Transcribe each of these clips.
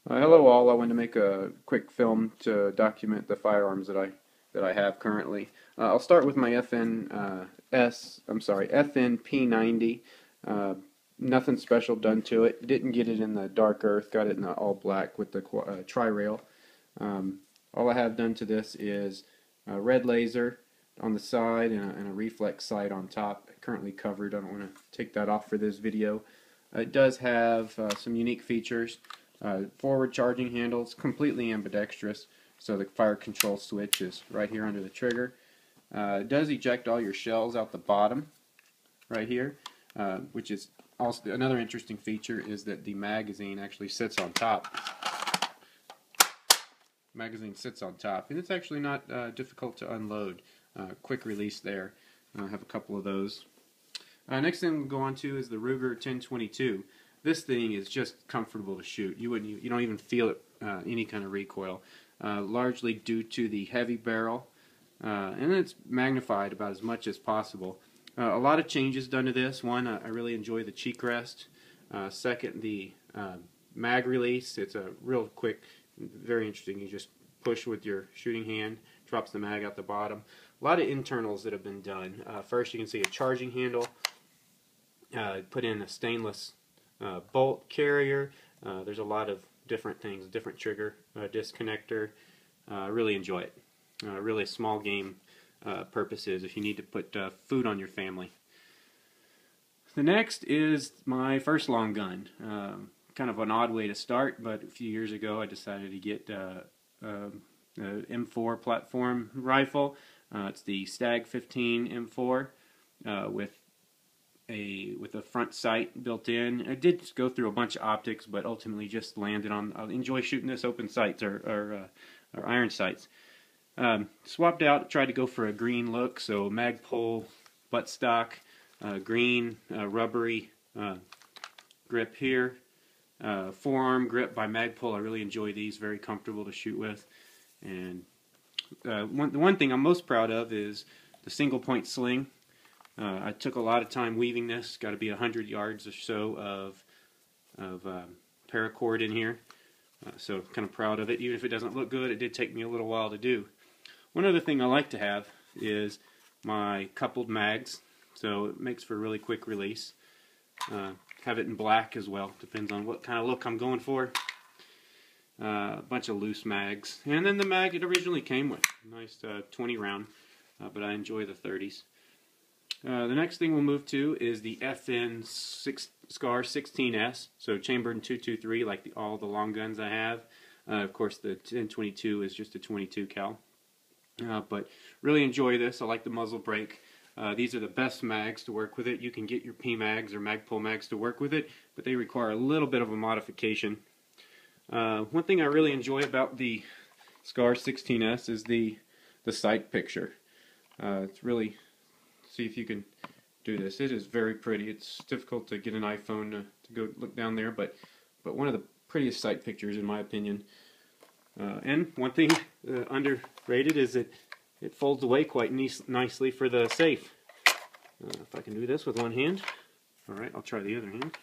Hello all. I wanted to make a quick film to document the firearms that I have currently. I'll start with my FN P90. Uh, Nothing special done to it. Didn't get it in the dark earth. Got it in the all black with the tri-rail. All I have done to this is a red laser on the side and a reflex sight on top. Currently covered. I don't want to take that off for this video. It does have some unique features. Forward charging handles, completely ambidextrous, so the fire control switch is right here under the trigger. It does eject all your shells out the bottom, right here, which is also another interesting feature is that the magazine actually sits on top. Magazine sits on top, and it's actually not difficult to unload. Quick release there. I have a couple of those. Next thing we'll go on to is the Ruger 1022. This thing is just comfortable to shoot. You don't even feel it, any kind of recoil, largely due to the heavy barrel, and it's magnified about as much as possible. A lot of changes done to this. One, I really enjoy the cheek rest. Second, the mag release. It's a real quick, very interesting. You just push with your shooting hand, drops the mag out the bottom. A lot of internals that have been done. First, you can see a charging handle. Put in a stainless bolt carrier. There's a lot of different things, different trigger disconnector. I really enjoy it. Really small game purposes if you need to put food on your family. The next is my first long gun. Kind of an odd way to start, but a few years ago I decided to get an M4 platform rifle. It's the Stag 15 M4 with a front sight built in. I did go through a bunch of optics, but ultimately just landed on. I enjoy shooting this open sights or iron sights. Swapped out, tried to go for a green look, so Magpul buttstock, green rubbery grip here, forearm grip by Magpul. I really enjoy these, very comfortable to shoot with. And the one thing I'm most proud of is the single point sling. I took a lot of time weaving this. Got to be 100 yards or so of paracord in here. So kind of proud of it. Even if it doesn't look good, it did take me a little while to do. One other thing I like to have is my coupled mags. So it makes for a really quick release. Have it in black as well. Depends on what kind of look I'm going for. A bunch of loose mags. And then the mag it originally came with. Nice 20 round. But I enjoy the 30s. The next thing we'll move to is the FN SCAR 16S, so chambered in 223 like all the long guns I have. Of course the 1022 is just a 22 cal. But really enjoy this. I like the muzzle brake. These are the best mags to work with it. You can get your P-mags or Magpul mags to work with it, but they require a little bit of a modification. One thing I really enjoy about the SCAR 16S is the sight picture. It's really... See if you can do this. It is very pretty. It's difficult to get an iPhone to go look down there, but one of the prettiest sight pictures in my opinion. And one thing underrated is that it folds away quite nicely for the safe. If I can do this with one hand. Alright, I'll try the other hand.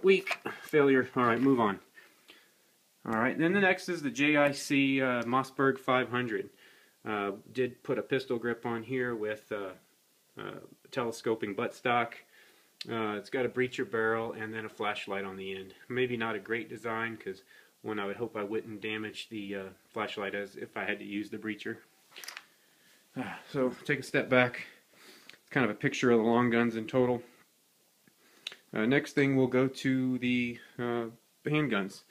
Weak. Failure. Alright, move on. Alright, then the next is the JIC Mossberg 500. Did put a pistol grip on here with telescoping buttstock. It's got a breacher barrel and then a flashlight on the end. Maybe not a great design because one I would hope I wouldn't damage the flashlight as if I had to use the breacher. So take a step back. It's kind of a picture of the long guns in total. Next thing we'll go to the handguns.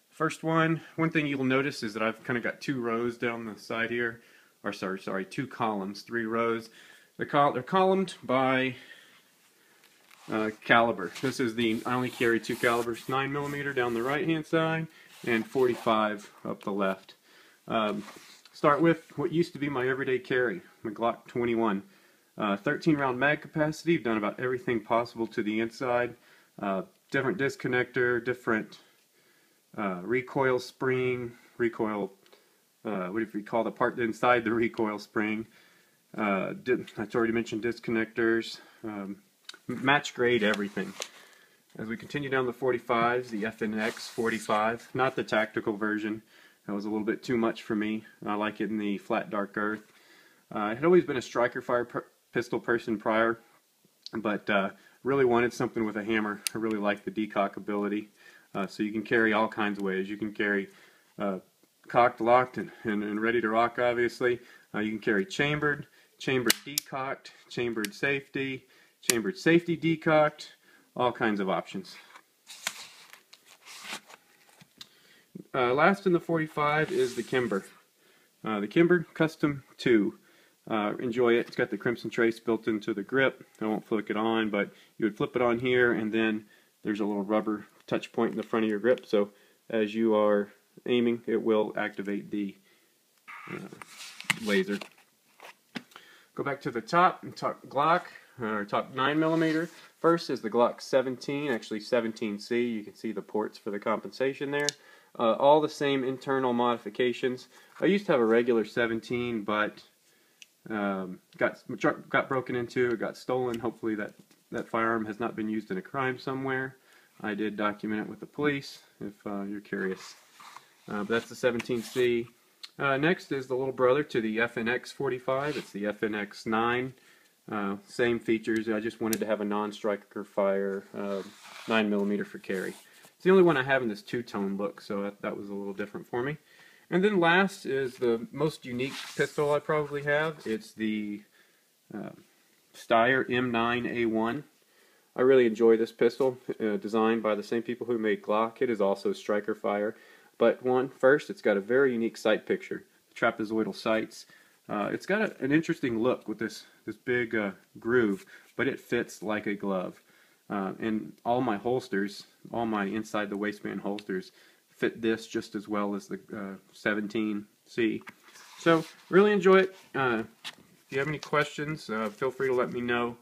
First one thing you'll notice is that I've kind of got two rows down the side here, or sorry, two columns, 3 rows. They're columned by caliber. This is I only carry 2 calibers, 9mm down the right hand side and 45 up the left. Start with what used to be my everyday carry, my Glock 21. 13 round mag capacity. I've done about everything possible to the inside. Different disconnector, different recoil spring, what do you call the part inside the recoil spring? I already mentioned disconnectors, match grade everything. As we continue down the 45s, the FNX 45, not the tactical version. That was a little bit too much for me. I like it in the flat dark earth. I had always been a striker fire pistol person prior, but really wanted something with a hammer. I really like the decock ability. So you can carry all kinds of ways. You can carry cocked, locked, and ready to rock, obviously. You can carry chambered decocked, chambered safety decocked, all kinds of options. Last in the 45 is the Kimber. The Kimber Custom 2. Enjoy it. It's got the Crimson Trace built into the grip. I won't flick it on, but you would flip it on here, and then there's a little rubber touch point in the front of your grip, so as you are aiming, it will activate the laser. Go back to the top and talk Glock, or top 9mm. First is the Glock 17, actually 17C. You can see the ports for the compensation there. All the same internal modifications. I used to have a regular 17, but got broken into, it got stolen. Hopefully that firearm has not been used in a crime somewhere. I did document it with the police, if you're curious. But that's the 17C. Next is the little brother to the FNX 45. It's the FNX 9. Same features. I just wanted to have a non-striker fire 9mm for carry. It's the only one I have in this two-tone look, so that was a little different for me. And then last is the most unique pistol I probably have. It's the Steyr M9A1. I really enjoy this pistol, designed by the same people who made Glock. It is also striker fire. But first, it's got a very unique sight picture, trapezoidal sights. It's got an interesting look with this big groove, but it fits like a glove. And all my holsters, all my inside the waistband holsters, fit this just as well as the 17C. So really enjoy it. If you have any questions, feel free to let me know.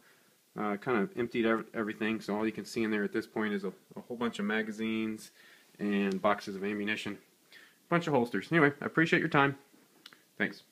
Kind of emptied everything, so all you can see in there at this point is a whole bunch of magazines and boxes of ammunition. Bunch of holsters. Anyway, I appreciate your time. Thanks.